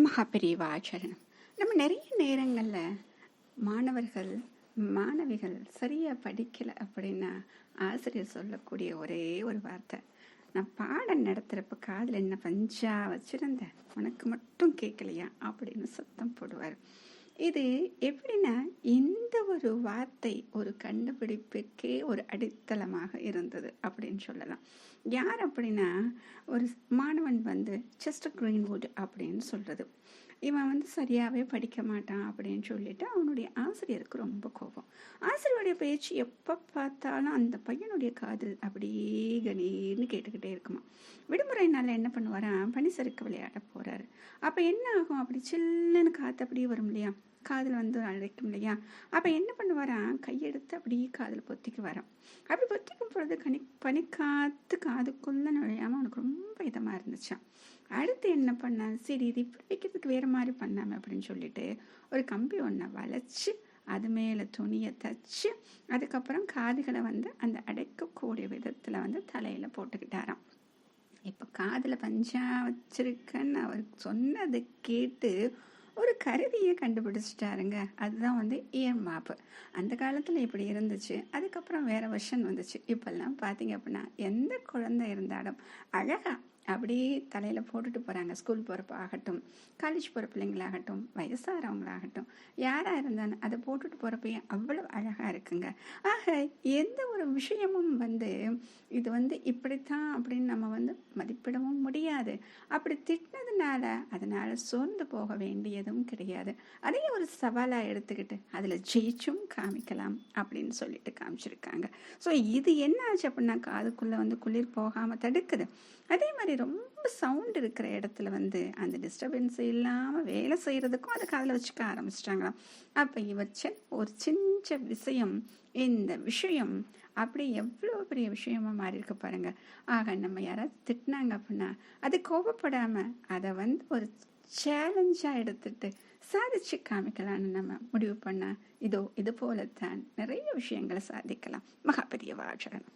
மகாபெரிவாச்சரணம். நம்ம நிறைய நேரங்களில் மாணவர்கள் மாணவிகள் சரியாக படிக்கலை அப்படின்னா ஆசிரியர் சொல்லக்கூடிய ஒரே ஒரு வார்த்தை, நான் பாடம் நடத்துகிறப்ப காதில் என்ன பஞ்சா வச்சுருந்தேன், உனக்கு மட்டும் கேட்கலையா அப்படின்னு சத்தம் போடுவார். இது எப்படின்னா, இந்த ஒரு வார்த்தை ஒரு கண்டுபிடிப்புக்கே ஒரு அடித்தளமாக இருந்தது அப்படின்னு சொல்லலாம். யார் அப்படின்னா, ஒரு மாணவன் செஸ்டர் கிரீன்வுட் அப்படின்னு சொல்கிறது. இவன் சரியாகவே படிக்க மாட்டான் அப்படின்னு சொல்லிட்டு அவனுடைய ஆசிரியருக்கு ரொம்ப கோபம். ஆசிரியருடைய பேச்சு எப்போ பார்த்தாலும் அந்த பையனுடைய காதில் அப்படியே கணீர்னு கேட்டுக்கிட்டே இருக்குமா. விடுமுறை நாளில் என்ன பண்ணுவாரான், பனிசறுக்கு விளையாட போகிறாரு. அப்போ என்ன ஆகும், அப்படி சில்லுன்னு காற்று அப்படியே வரும் இல்லையா, காதில் அழைக்கும் இல்லையா. அப்போ என்ன பண்ணுவாரான், கையெடுத்து அப்படியே காதில் பொத்திக்கு வரான். அப்படி பொத்திக்கும் பொழுது பனிக்காத்து காதுக்குள்ளே நுழையாமல் அவனுக்கு ரொம்ப இதமாக இருந்துச்சான். அடுத்து என்ன பண்ணான், சரி இது இப்படி வைக்கிறதுக்கு வேறு மாதிரி பண்ணாமல் அப்படின்னு சொல்லிட்டு ஒரு கம்பி ஒன்றை வளைச்சி அது மேலே துணியை தச்சு அதுக்கப்புறம் காதுகளை அந்த அடைக்கக்கூடிய விதத்தில் தலையில் போட்டுக்கிட்டாராம். இப்போ காதில் பஞ்சா வச்சிருக்கன்னு அவர் சொன்னதை கேட்டு ஒரு கருவியை கண்டுபிடிச்சிட்டாருங்க. அதுதான் இயர் மாப்பு. அந்த காலத்தில் இப்படி இருந்துச்சு. அதுக்கப்புறம் வேறு வருஷன் வந்துச்சு. இப்போல்லாம் பார்த்தீங்க அப்படின்னா எந்த குழந்தை இருந்தாலும் அழகாக அப்படியே தலையில் போட்டுட்டு போகிறாங்க. ஸ்கூல் போகிறப்ப ஆகட்டும், காலேஜ் போகிற பிள்ளைங்களாகட்டும், வயசாகிறவங்களாகட்டும், யாராக இருந்தாலும் அதை போட்டுட்டு போகிறப்பயே அவ்வளோ அழகாக இருக்குங்க. ஆக எந்த ஒரு விஷயமும் இது இப்படித்தான் அப்படின்னு நம்ம மதிப்பிடவும் முடியாது. அப்படி திட்டினதுனால அதனால் சோர்ந்து போக வேண்டியதும் கிடையாது. அதையும் ஒரு சவாலாக எடுத்துக்கிட்டு அதில் ஜெயிச்சும் காமிக்கலாம் அப்படின்னு சொல்லிட்டு காமிச்சிருக்காங்க. ஸோ இது என்ன ஆச்சு அப்படின்னா, காதுக்குள்ளே குளிர் போகாமல் தடுக்குது. அதே மாதிரி ரொம்ப சவுண்ட் இருக்கிற இடத்துல அந்த டிஸ்டர்பன்ஸ் இல்லாமல் வேலை செய்கிறதுக்கும் அதை காதில் வச்சுக்க ஆரம்பிச்சிட்டாங்களாம். அப்போ ஒரு சின்ன விஷயம், இந்த விஷயம் அப்படி எவ்வளோ பெரிய விஷயமா மாறி இருக்க பாருங்க. ஆக நம்ம யாராவது திட்டினாங்க அப்படின்னா அது கோபப்படாமல் அதை ஒரு சேலஞ்சாக எடுத்துட்டு சாதிச்சு காமிக்கலான்னு நம்ம முடிவு பண்ணால் இது போலத்தான் நிறைய விஷயங்களை சாதிக்கலாம். மகாபெரிவாச்சரணம்.